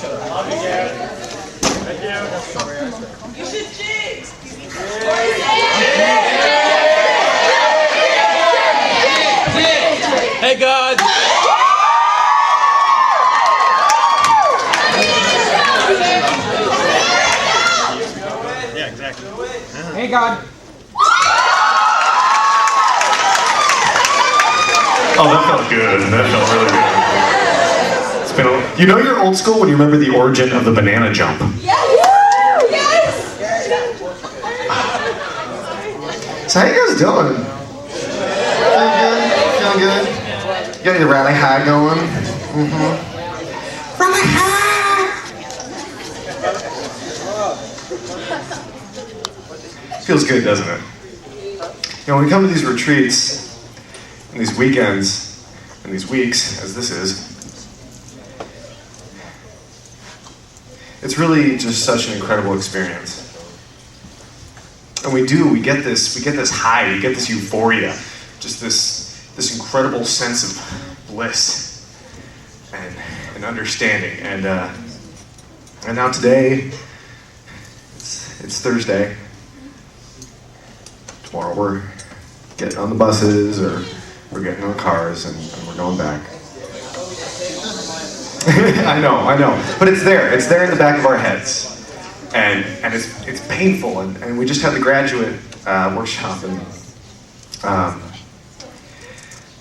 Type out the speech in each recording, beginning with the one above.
Love you, Garrett. Thank you. You should cheat. Hey, God. Yeah, exactly. Hey, God. Oh, that felt good. That felt really good. It's been you know you're old school when you remember the origin of the banana jump. Yes! Yes! So how you guys doing? Feeling good? You got your rally high going? Mm-hmm. Rally high! Feels good, doesn't it? You know, when we come to these retreats, and these weekends, and these weeks, as this is, it's really just such an incredible experience. And we get this high, we get this euphoria, just this incredible sense of bliss and understanding. And now today, it's Thursday. Tomorrow we're getting on the buses, or we're getting on cars, and we're going back. I know. But it's there in the back of our heads. And it's painful, and we just had the graduate workshop,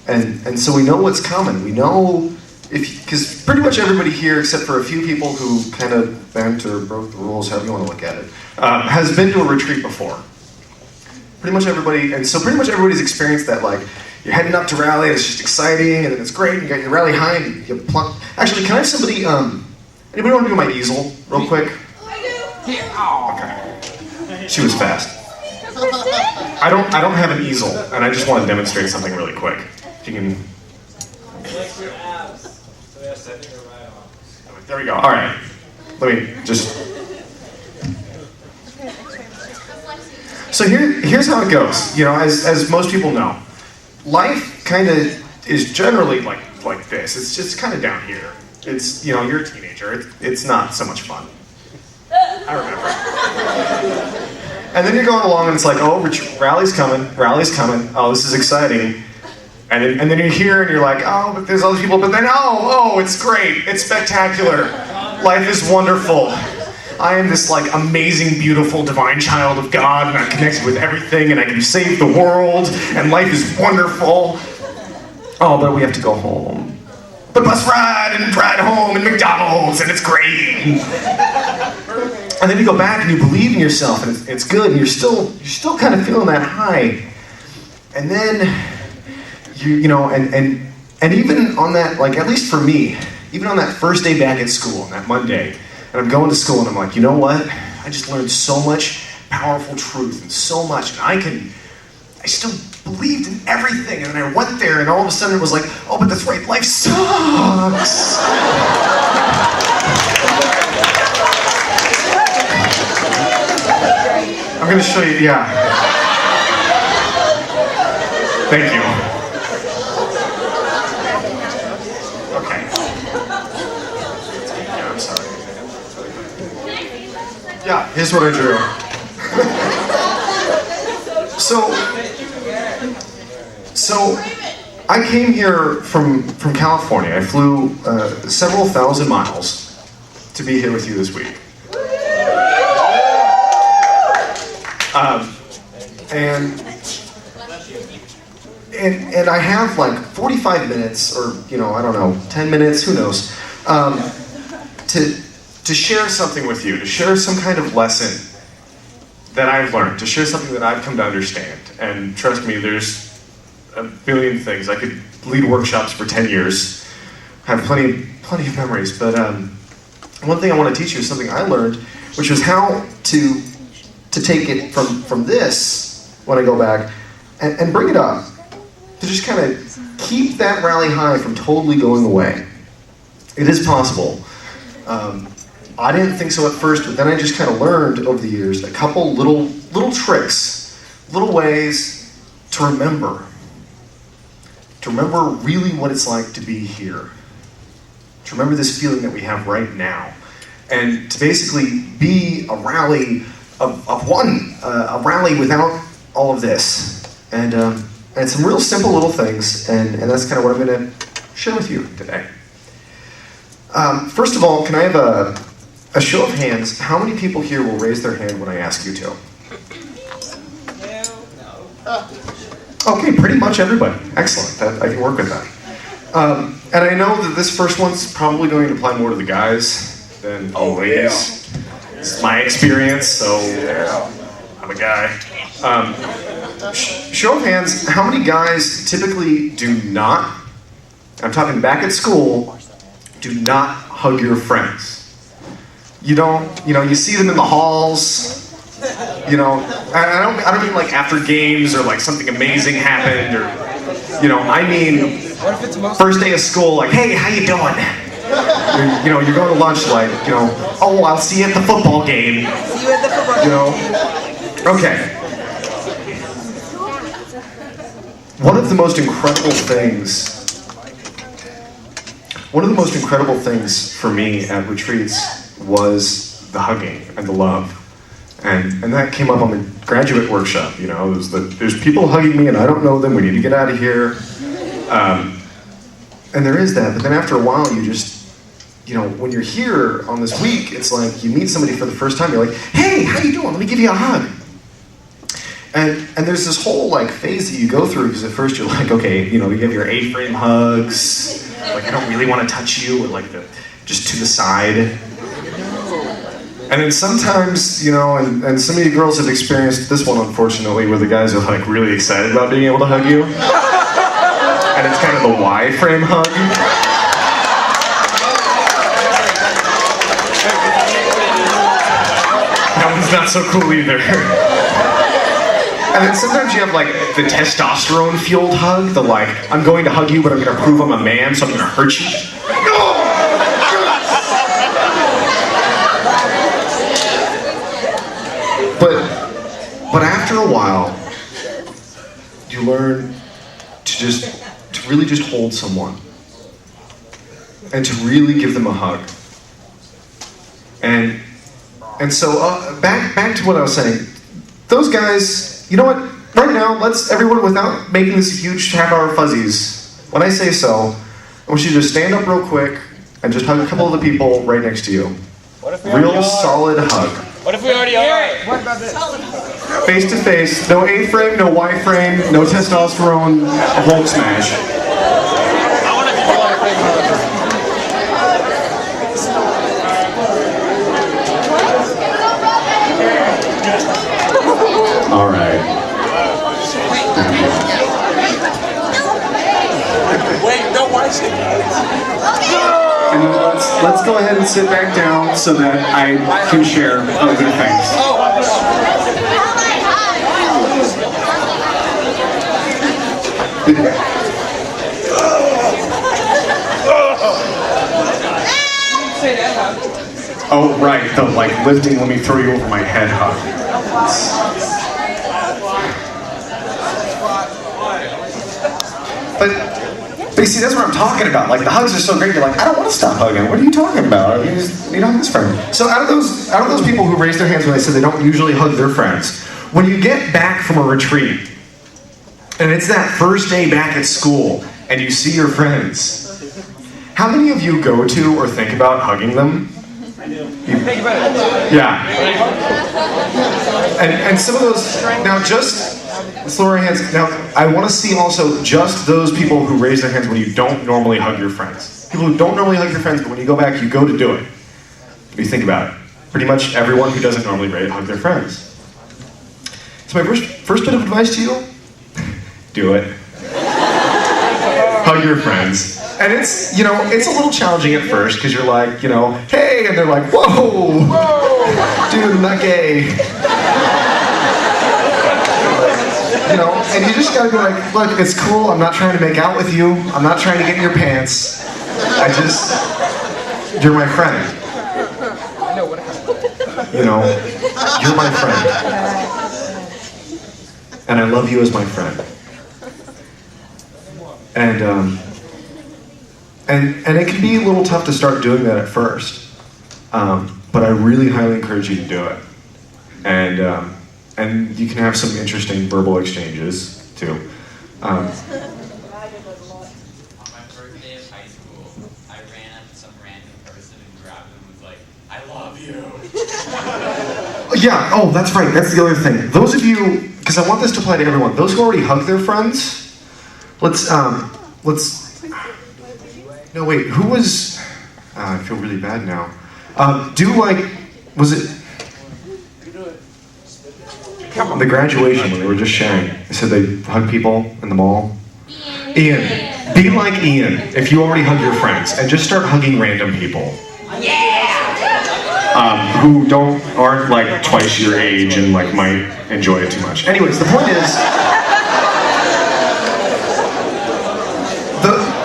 and so we know what's coming. We know, because pretty much everybody here, except for a few people who kind of bent or broke the rules, however you want to look at it, has been to a retreat before. Pretty much everybody, and so pretty much everybody's experienced that, like, you're heading up to rally, and it's just exciting, and then it's great, and you got your rally high, and you plunk. Actually, can I have somebody, anybody want to do my easel real quick? Okay. She was fast. I don't have an easel, and I just want to demonstrate something really quick. If you can. There we go. All right. Let me just. So here's how it goes. You know, as most people know, life kind of is generally like this. It's just kind of down here. It's, you know, you're a teenager. It's not so much fun. I remember. And then you're going along and it's like, oh, rally's coming. Oh, this is exciting. And then you're here and you're like, oh, but there's other people. But then, oh, it's great. It's spectacular. Life is wonderful. I am this, like, amazing, beautiful, divine child of God, and I'm connected with everything, and I can save the world, and life is wonderful. Oh, but we have to go home. But bus ride home, and McDonald's, and it's great. And then you go back and you believe in yourself, and it's good, and you're still kind of feeling that high. And then you know, and even on that, like, at least for me, even on that first day back at school, on that Monday, and I'm going to school, and I'm like, you know what? I just learned so much powerful truth, and so much, and I still believed in everything, and then I went there, and all of a sudden it was like, oh, but that's right, life sucks. I'm going to show you, yeah. Thank you. Okay. Yeah, I'm sorry. Yeah, here's what I drew. So I came here from California. I flew several thousand miles to be here with you this week. And I have like 45 minutes, or, you know, I don't know, 10 minutes, who knows, to share something with you, to share some kind of lesson that I've learned, to share something that I've come to understand. And trust me, there's a billion things. I could lead workshops for 10 years, have plenty of memories, but one thing I want to teach you is something I learned, which was how to take it from this, when I go back, and bring it up, to just kind of keep that rally high from totally going away. It is possible. I didn't think so at first, but then I just kind of learned over the years a couple little tricks, little ways to remember really what it's like to be here, to remember this feeling that we have right now, and to basically be a rally of one, a rally without all of this. And some real simple little things, and that's kind of what I'm going to share with you today. First of all, can I have a show of hands? How many people here will raise their hand when I ask you to? Okay, pretty much everybody. Excellent. I can work with that. And I know that this first one's probably going to apply more to the guys than the ladies. It's my experience, so I'm a guy. Show of hands, how many guys typically do not, I'm talking back at school, do not hug your friends? You don't, you see them in the halls, I don't mean like after games or like something amazing happened or, I mean first day of school, like, hey, how you doing? You're going to lunch, like, oh, I'll see you at the football game. See you at the football game. Okay. One of the most incredible things for me at retreats was the hugging and the love. And that came up on the graduate workshop, there's people hugging me and I don't know them, we need to get out of here. And there is that, but then after a while you just, when you're here on this week, it's like you meet somebody for the first time, you're like, hey, how you doing? Let me give you a hug. And there's this whole like phase that you go through, because at first you're like, okay, you have your A-frame hugs, like I don't really want to touch you, or like just to the side. And then sometimes, and some of you girls have experienced this one, unfortunately, where the guys are like really excited about being able to hug you. And it's kind of the Y-frame hug. That one's not so cool either. And then sometimes you have like the testosterone-fueled hug, the like, I'm going to hug you, but I'm going to prove I'm a man, so I'm going to hurt you. But after a while, you learn to really just hold someone and to really give them a hug. And so back to what I was saying. Those guys, you know what? Right now, let's everyone, without making this huge half-hour fuzzies, when I say so, I want you to just stand up real quick and just hug a couple of the people right next to you. What if we real solid hug. What if we already are? What about this? Face to face, no A-frame, no Y-frame, no testosterone, a Hulk smash. I want to be Y-frame. All right. Wait, no, why is it? And then let's go ahead and sit back down so that I can share other good things. Oh, right, the like lifting, let me throw you over my head hug. But you see, that's what I'm talking about. Like, the hugs are so great, you're like, I don't want to stop hugging. What are you talking about? You don't hug this friend. So out of those people who raised their hands when they said they don't usually hug their friends, when you get back from a retreat, and it's that first day back at school, and you see your friends, how many of you go to or think about hugging them? I do. Think about it. Yeah. And some of those, now just, let's lower our hands. Now, I want to see also just those people who raise their hands when you don't normally hug your friends. People who don't normally hug your friends, but when you go back, you go to do it. What do you think about it? Pretty much everyone who doesn't normally hug their friends. So my first bit of advice to you, do it. Hug your friends. And it's, it's a little challenging at first, because you're like, hey, and they're like, whoa, dude, I'm not gay. And you just gotta be like, look, it's cool, I'm not trying to make out with you, I'm not trying to get in your pants, you're my friend. You're my friend. And I love you as my friend. And it can be a little tough to start doing that at first. But I really highly encourage you to do it. And you can have some interesting verbal exchanges, too. On my birthday of high school, I ran up to some random person and grabbed them and was like, I love you. Yeah, oh, that's right, that's the other thing. Those of you, because I want this to apply to everyone, those who already hug their friends, no wait, who was, I feel really bad now. Was it the graduation when they were just sharing? They said they hug people in the mall. Ian, be like Ian if you already hug your friends and just start hugging random people. Who aren't like twice your age and like might enjoy it too much. Anyways, the point is,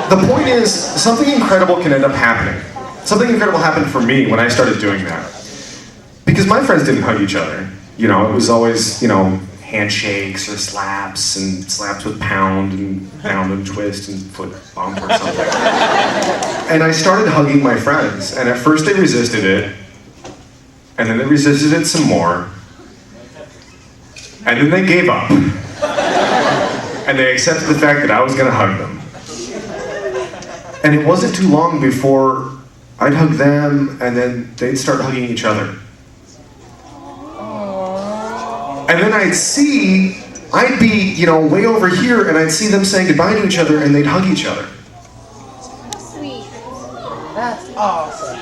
the point is something incredible can end up happening. Something incredible happened for me when I started doing that. Because my friends didn't hug each other. You know, it was always, handshakes or slaps with pound and twist and foot bump or something. And I started hugging my friends, and at first they resisted it, and then they resisted it some more, and then they gave up. And they accepted the fact that I was gonna hug them. And it wasn't too long before I'd hug them, and then they'd start hugging each other. And then I'd be, way over here, and I'd see them saying goodbye to each other, and they'd hug each other. Sweet. That's awesome.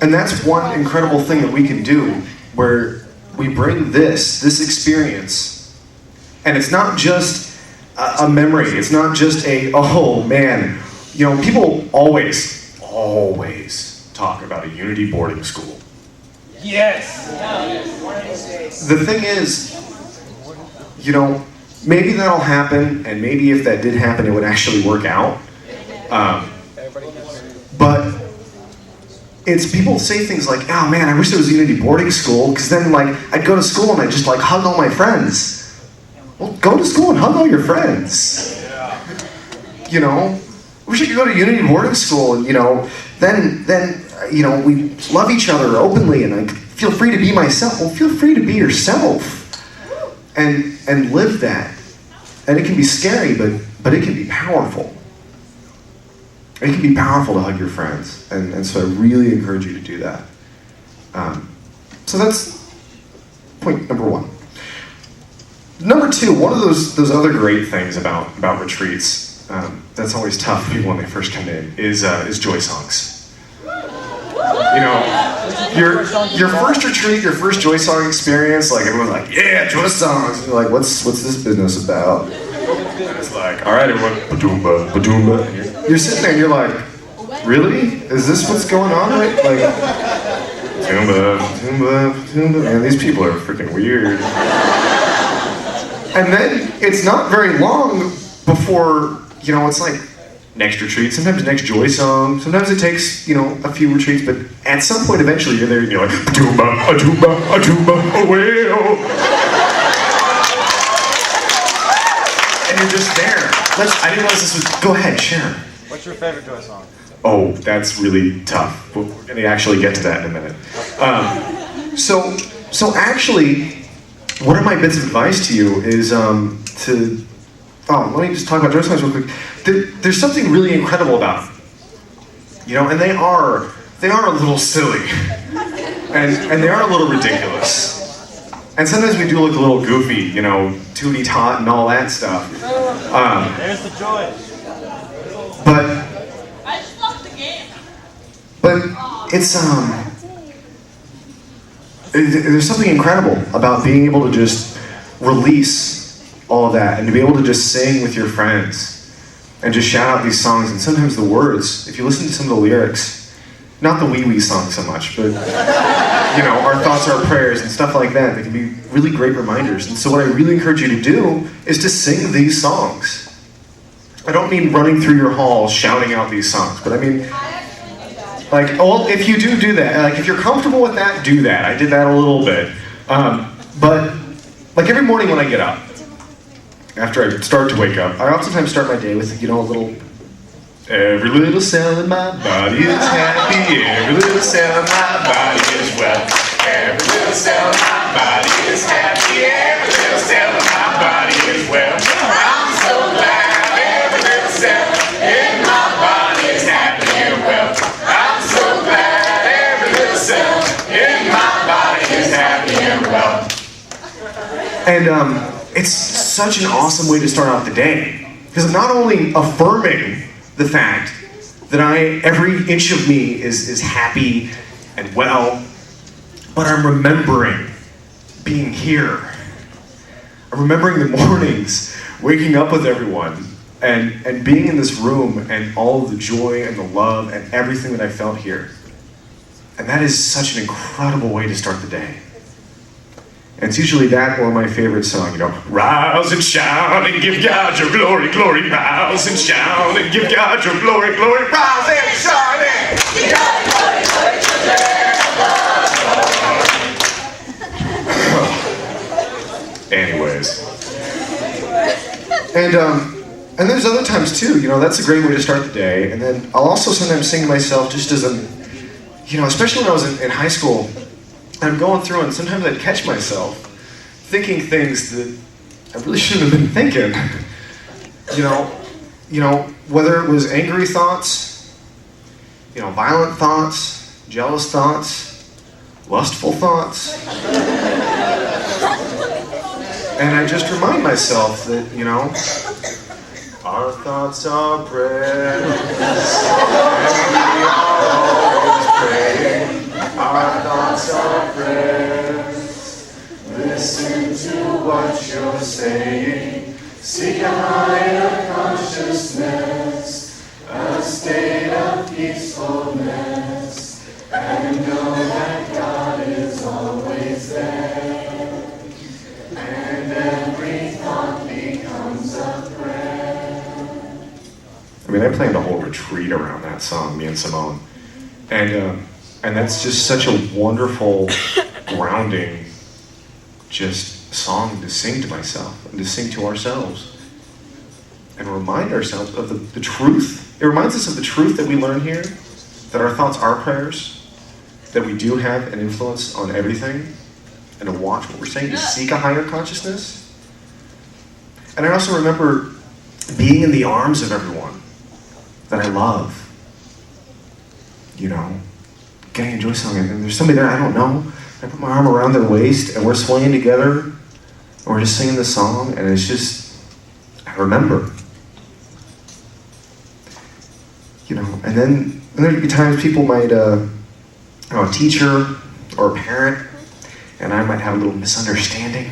And that's one incredible thing that we can do, where we bring this experience, and it's not just a memory, it's not just oh man, people always talk about a Unity boarding school. Yes. The thing is, maybe that'll happen, and maybe if that did happen, it would actually work out. But it's people say things like, "Oh man, I wish there was a Unity boarding school, because then I'd go to school and I'd just hug all my friends." Well, go to school and hug all your friends. I wish I could go to Unity boarding school, and then we love each other openly, and I feel free to be myself. Well, feel free to be yourself, and live that. And it can be scary, but it can be powerful. It can be powerful to hug your friends, and so I really encourage you to do that. So that's point number one. Number two, one of those other great things about retreats, that's always tough for people when they first come in, is joy songs. Your first retreat, your first joy song experience, everyone's like, yeah, joy songs. And you're like, what's this business about? And it's like, all right, everyone, ba-doomba, ba-doomba. And you're sitting there and you're like, really? Is this what's going on? Right? Ba-doomba, ba-doomba, ba-doomba. Man, these people are freaking weird. And then it's not very long before, it's like next retreat, sometimes next joy song, sometimes it takes, a few retreats, but at some point eventually you're there and you're like, a-doomba, a-doomba, a-doomba, a-whale. And you're just there. I didn't realize this was, go ahead, share. What's your favorite joy song? Oh, that's really tough. We're going to actually get to that in a minute. So actually, one of my bits of advice to you is let me just talk about joy songs real quick. There's something really incredible about them. And they are a little silly. And they are a little ridiculous. And sometimes we do look a little goofy, tooty tot and all that stuff. There's the joy. But I just love the game. But it's there's something incredible about being able to just release all of that and to be able to just sing with your friends and just shout out these songs. And sometimes the words, if you listen to some of the lyrics, not the wee-wee song so much, but our thoughts, our prayers and stuff like that, they can be really great reminders. And so what I really encourage you to do is to sing these songs. I don't mean running through your halls shouting out these songs, but I mean, if you do that, if you're comfortable with that, do that. I did that a little bit. But every morning when I get up, after I start to wake up, I oftentimes start my day with, a little Every little cell in my body is happy. Every little cell in my body is well. Every little cell in my body is happy. Every little cell in my body is well. I'm so glad every little cell in my body is happy and well. I'm so glad every little cell in my body is happy and well. And it's such an awesome way to start out the day, because I'm not only affirming the fact that every inch of me is happy and well, but I'm remembering being here. I'm remembering the mornings, waking up with everyone, and being in this room, and all of the joy and the love and everything that I felt here. And that is such an incredible way to start the day. And it's usually that or my favorite song, rise and shout and give God your glory, glory, rise and shout and give God your glory, glory, rise and shout and give God your glory, glory, Anyways. And there's other times too, that's a great way to start the day. And then I'll also sometimes sing to myself just as I'm, especially when I was in high school, I'm going through and sometimes I'd catch myself thinking things that I really shouldn't have been thinking. Whether it was angry thoughts, violent thoughts, jealous thoughts, lustful thoughts. And I just remind myself that, our thoughts are prayers, and we are always praying. Our thoughts are prayers. Listen to what you're saying. Seek a higher consciousness, a state of peacefulness, and know that God is always there. And every thought becomes a prayer. I planned a whole retreat around that song, me and Simone. And that's just such a wonderful, grounding, just song to sing to myself and to sing to ourselves. And remind ourselves of the truth. It reminds us of the truth that we learn here, that our thoughts are prayers, that we do have an influence on everything, and to watch what we're saying, to seek a higher consciousness. And I also remember being in the arms of everyone that I love. Getting a joy song, and there's somebody there I don't know. I put my arm around their waist, and we're swaying together, and we're just singing the song, and it's just, I remember. And then there'd be times people might, a teacher or a parent, and I might have a little misunderstanding.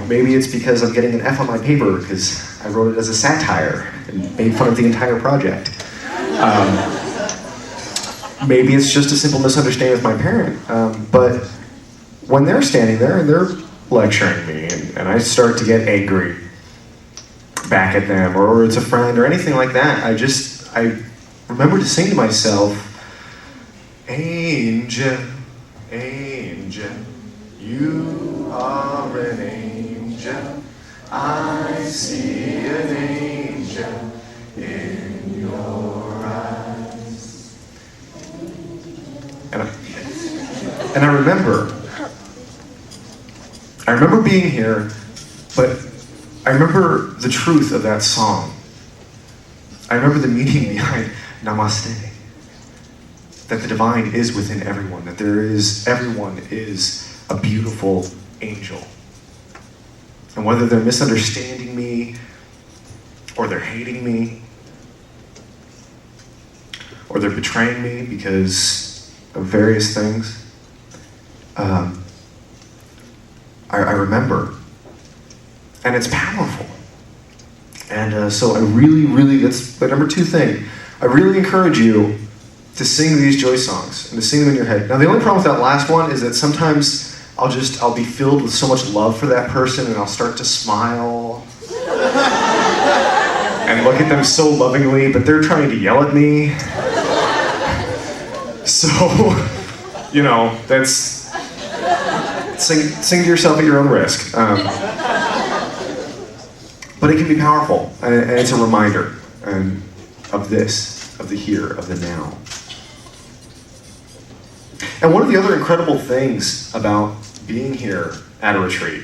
Maybe it's because I'm getting an F on my paper because I wrote it as a satire and made fun of the entire project. Maybe it's just a simple misunderstanding with my parent. But when they're standing there and they're lecturing me and I start to get angry back at them, or it's a friend or anything like that, I remember to sing to myself, angel, angel, you are an angel. I see an angel in your eyes. And I remember being here, but I remember the truth of that song. I remember the meaning behind Namaste. That the divine is within everyone, that everyone is a beautiful angel. And whether they're misunderstanding me, or they're hating me, or they're betraying me because of various things, I remember. And it's powerful. And so I really, that's the number 2 thing. I really encourage you to sing these joy songs and to sing them in your head. Now the only problem with that last one is that sometimes I'll be filled with so much love for that person and I'll start to smile and look at them so lovingly, but they're trying to yell at me. So, that's sing to yourself at your own risk. But it can be powerful, and it's a reminder. And of this, of the here, of the now. And one of the other incredible things about being here at a retreat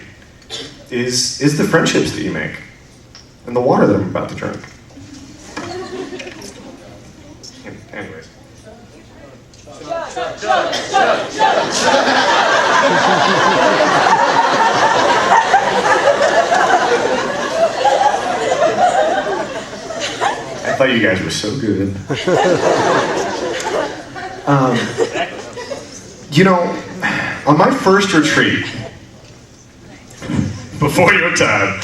is the friendships that you make and the water that I'm about to drink. Anyways. I thought you guys were so good. You know, on my first retreat, before your time,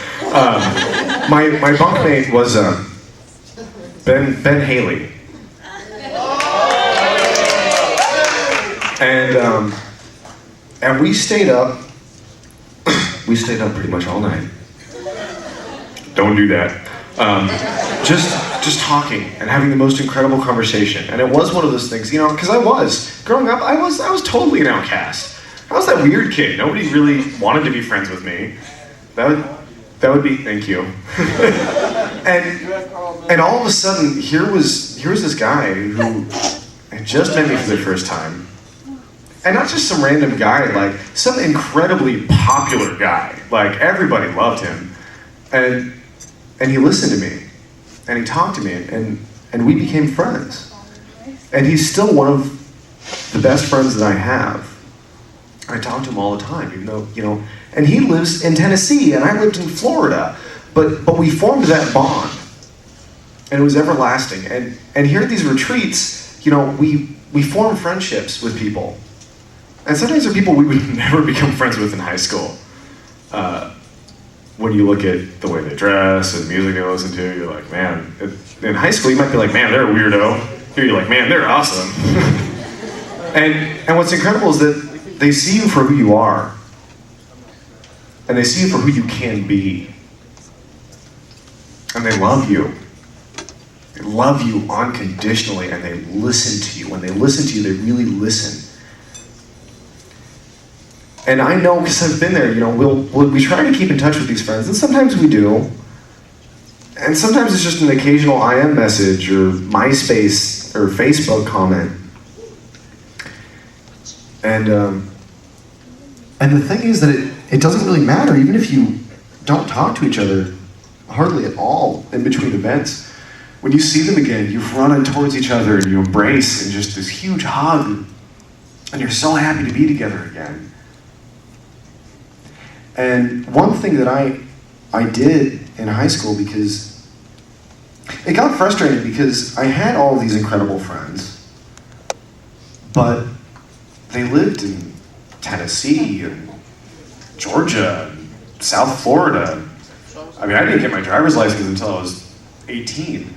my bunkmate was Ben Haley. And we stayed up pretty much all night. Don't do that. Just talking and having the most incredible conversation. And it was one of those things, you know, because growing up, I was totally an outcast. I was that weird kid. Nobody really wanted to be friends with me. That would be, thank you. and all of a sudden, here was this guy who had just met me for the first time. And not just some random guy, like some incredibly popular guy. Like everybody loved him. And he listened to me. And he talked to me, and we became friends. And he's still one of the best friends that I have. I talk to him all the time, even though, you know, and he lives in Tennessee, and I lived in Florida. But we formed that bond, and it was everlasting. And here at these retreats, you know, we form friendships with people. And sometimes they're people we would never become friends with in high school. When you look at the way they dress and the music they listen to, you're like, man. In high school, you might be like, man, they're a weirdo. Here, you're like, man, they're awesome. and what's incredible is that they see you for who you are, and they see you for who you can be, and they love you. They love you unconditionally, and they listen to you. When they listen to you, they really listen. And I know, because I've been there, you know, we try to keep in touch with these friends, and sometimes we do. And sometimes it's just an occasional IM message or MySpace or Facebook comment. And the thing is that it doesn't really matter, even if you don't talk to each other hardly at all in between events. When you see them again, you run towards each other and you embrace and just this huge hug. And you're so happy to be together again. And one thing that I did in high school, because it got frustrating because I had all of these incredible friends, but they lived in Tennessee and Georgia and South Florida. I mean, I didn't get my driver's license until I was 18.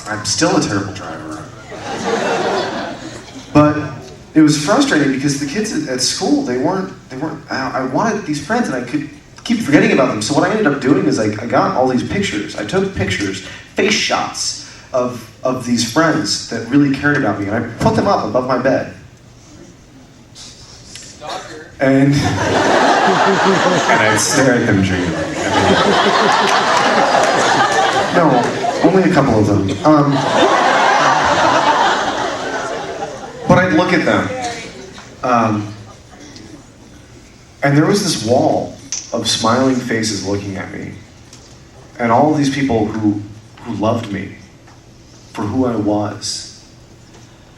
I'm still a terrible driver. But it was frustrating because the kids at school, they weren't, I wanted these friends and I could keep forgetting about them. So what I ended up doing is I got all these pictures. I took pictures, face shots of these friends that really cared about me, and I put them up above my bed. Stalker. And I'd stare at them dreamily. No, only a couple of them. But I'd look at them. And there was this wall of smiling faces looking at me. And all of these people who loved me for who I was.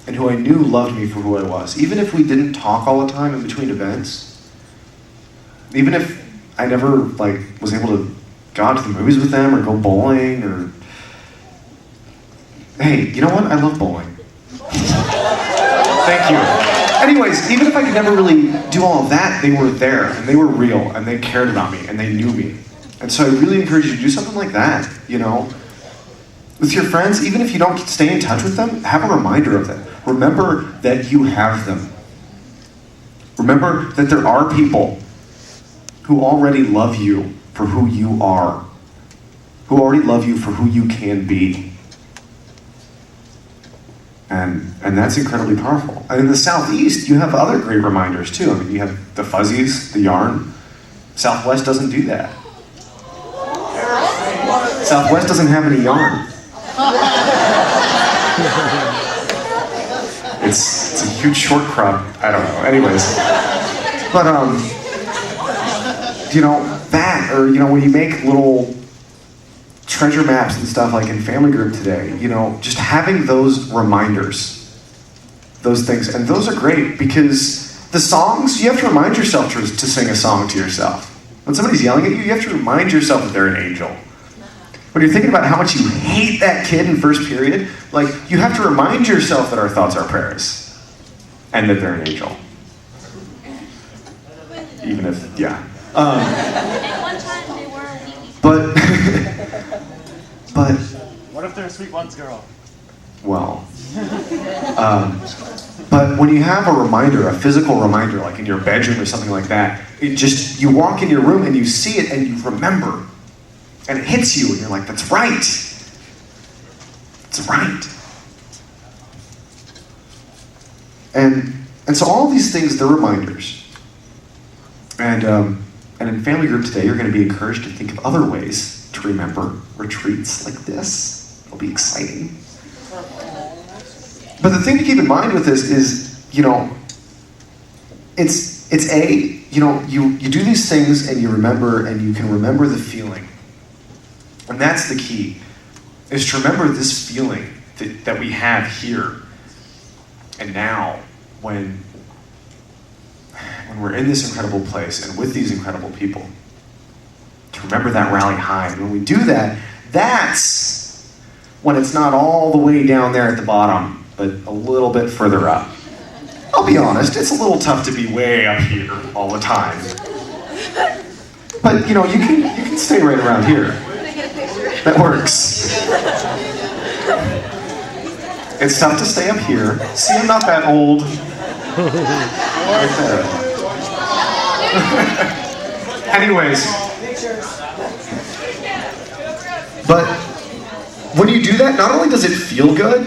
And who I knew loved me for who I was. Even if we didn't talk all the time in between events. Even if I never was able to go out to the movies with them or go bowling or... Hey, you know what? I love bowling. Thank you. Anyways, even if I could never really do all of that, they were there, and they were real, and they cared about me, and they knew me. And so I really encourage you to do something like that, you know? With your friends, even if you don't stay in touch with them, have a reminder of them. Remember that you have them. Remember that there are people who already love you for who you are, who already love you for who you can be. And that's incredibly powerful. And in the Southeast, you have other great reminders too. I mean, you have the fuzzies, the yarn. Southwest doesn't do that. Southwest doesn't have any yarn. It's a huge short crop. I don't know. Anyways, but that, or when you make little treasure maps and stuff like in family group today, just having those reminders, those things, and those are great because the songs, you have to remind yourself to sing a song to yourself. When somebody's yelling at you, you have to remind yourself that they're an angel. When you're thinking about how much you hate that kid in first period, you have to remind yourself that our thoughts are prayers and that they're an angel. Even if, yeah. At one time they were a weenie. But What if they're a sweet ones girl? well, but when you have a reminder, a physical reminder, like in your bedroom or something like that, you walk in your room and you see it and you remember. And it hits you and you're like, that's right. It's right. And so all of these things, they're reminders. And in family group today, you're going to be encouraged to think of other ways to remember retreats like this. It'll be exciting. But the thing to keep in mind with this is, you do these things and you remember, and you can remember the feeling. And that's the key, is to remember this feeling that we have here and now when we're in this incredible place and with these incredible people. To remember that rally high. And when we do that, that's when it's not all the way down there at the bottom, but a little bit further up. I'll be honest, it's a little tough to be way up here all the time. But you can stay right around here. That works. It's tough to stay up here. See, I'm not that old. Right there. Anyways. But when you do that, not only does it feel good,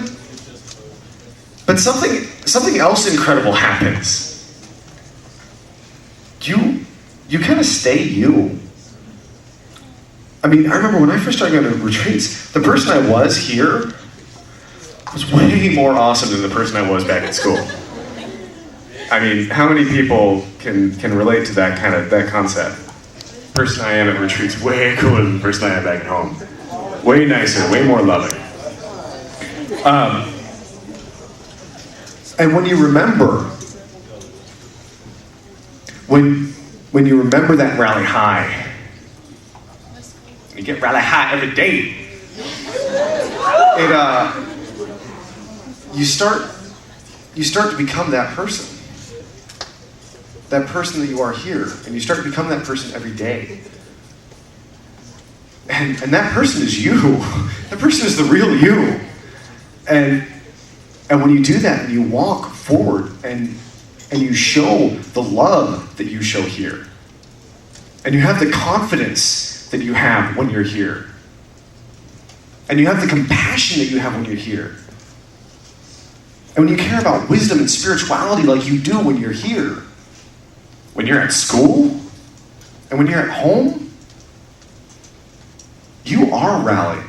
but something else incredible happens. You kind of stay you. I mean, I remember when I first started going to retreats, the person I was here was way more awesome than the person I was back at school. I mean, how many people can relate to that concept? The person I am at retreats way cooler than the person I am back at home. Way nicer, way more loving. And when you remember, when you remember that rally high, you get rally high every day. You start to become that person that you are here, and you start to become that person every day. And that person is you. That person is the real you. And when you do that, and you walk forward, and you show the love that you show here, and you have the confidence that you have when you're here, and you have the compassion that you have when you're here, and when you care about wisdom and spirituality like you do when you're here, when you're at school, and when you're at home, you are Rally.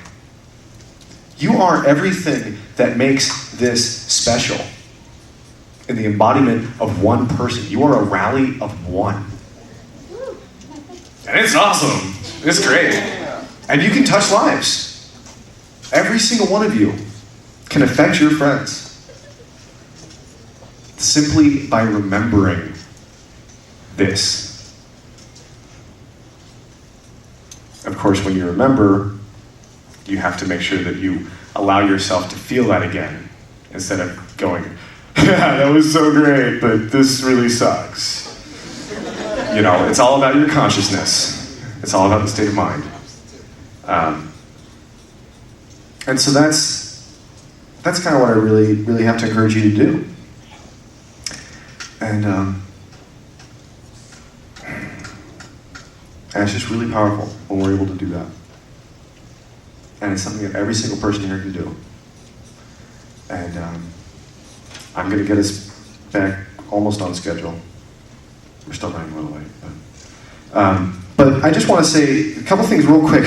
You are everything that makes this special in the embodiment of one person. You are a rally of one. And it's awesome. It's great. And you can touch lives. Every single one of you can affect your friends simply by remembering this. Of course, when you remember, you have to make sure that you allow yourself to feel that again, instead of going, yeah, that was so great, but this really sucks. It's all about your consciousness. It's all about the state of mind. And so that's kind of what I really, really have to encourage you to do. And it's just really powerful when we're able to do that. And it's something that every single person here can do. And I'm going to get us back almost on schedule. We're still running a little late. But I just want to say a couple things real quick.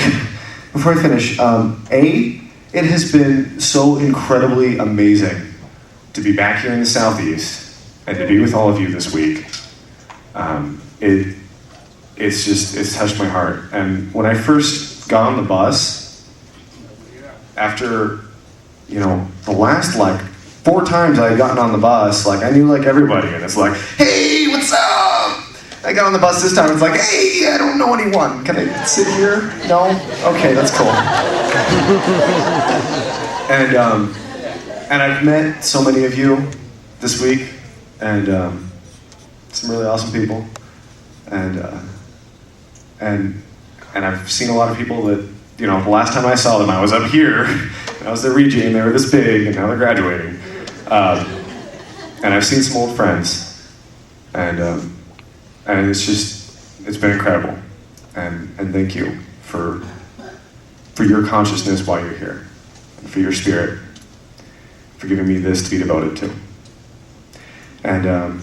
before I finish, it has been so incredibly amazing to be back here in the Southeast and to be with all of you this week. It's touched my heart. And when I first got on the bus, after, the last 4 times I had gotten on the bus, I knew everybody, and it's hey, what's up? I got on the bus this time, it's hey, I don't know anyone. Can I sit here? No? Okay, that's cool. And I've met so many of you this week, and some really awesome people, and I've seen a lot of people that, the last time I saw them, I was up here, and I was their Reggie, and they were this big, and now they're graduating. And I've seen some old friends, and it's been incredible. And thank you for your consciousness while you're here, and for your spirit, for giving me this to be devoted to. And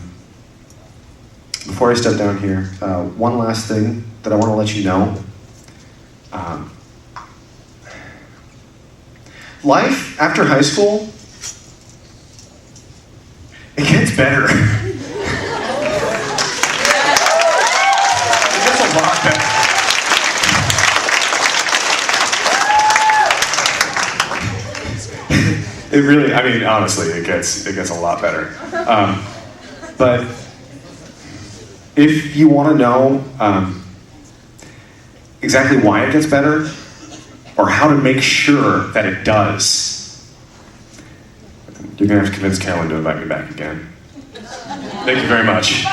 before I step down here, one last thing that I want to let you know. Life after high school, it gets better. It gets a lot better. It really, honestly, it gets a lot better. But if you want to know exactly why it gets better, or how to make sure that it does, you're going to have to convince Carolyn to invite me back again. Thank you very much.